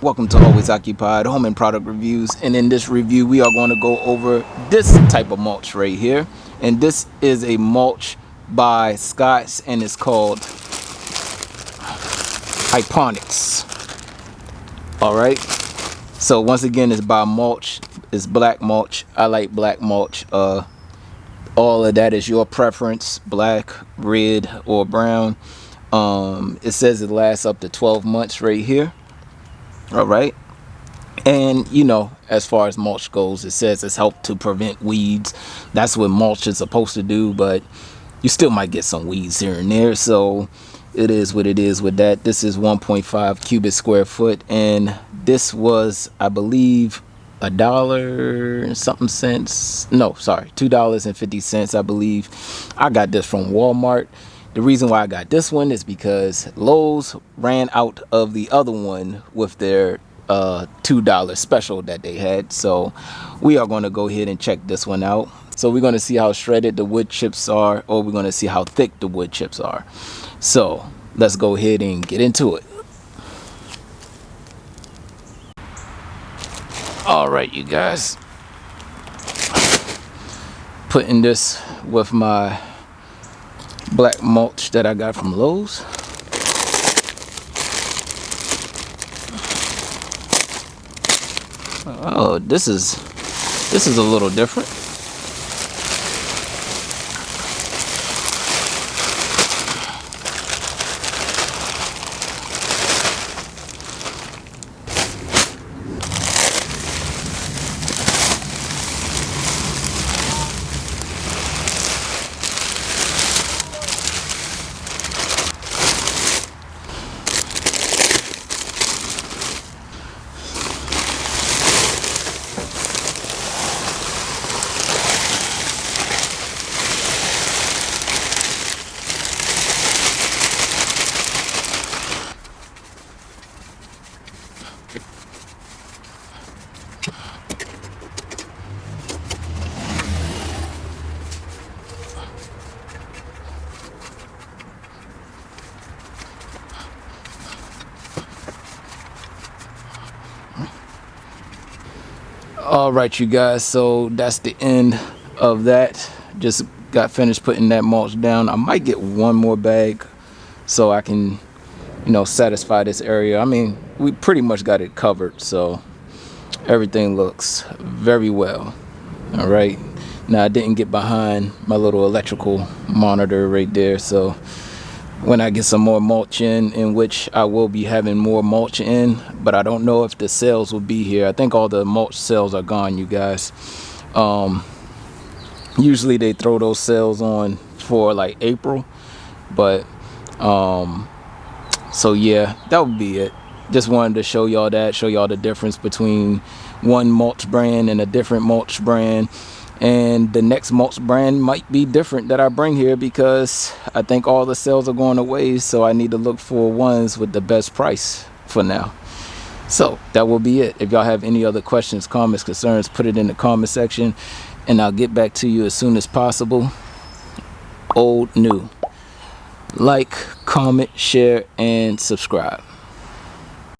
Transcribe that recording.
Welcome to Always Occupied Home and Product Reviews, and in this review we are going to go over this type of mulch right here, and this is a mulch by Scott's and it's called Hyponex. Alright, so once again it's by Mulch. It's black mulch. I like black mulch. All of that is your preference, black, red, or brown. It says it lasts up to 12 months right here. All right, and you know, as far as mulch goes, it says it's helped to prevent weeds. That's what mulch is supposed to do, but you still might get some weeds here and there, so it is what it is with that. This is 1.5 cubic square foot, and this was, I believe, $1 and something cents. No, sorry, $2.50, I believe. I got this from Walmart. The reason why I got this one is because Lowe's ran out of the other one with their $2 special that they had. So we are going to go ahead and check this one out. So we're going to see how shredded the wood chips are, or we're going to see how thick the wood chips are. So let's go ahead and get into it. All right, you guys. Putting this with my black mulch that I got from Lowe's. Oh, this is a little different. All right, you guys, so that's the end of that. Just got finished putting that mulch down. I might get one more bag so I can, you know, satisfy this area. I mean, we pretty much got it covered, so everything looks very well. All right, now I didn't get behind my little electrical monitor right there, so when I get some more mulch in which I will be having more mulch in, but I don't know if the sales will be here. I think all the mulch sales are gone, you guys. Usually they throw those sales on for like April, but so yeah, that would be it. Just wanted to show y'all the difference between one mulch brand and a different mulch brand. And the next mulch brand might be different that I bring here, because I think all the sales are going away, so I need to look for ones with the best price for now. So that will be it. If y'all have any other questions, comments, concerns, put it in the comment section and I'll get back to you as soon as possible. Old, new. Like, comment, share, and subscribe.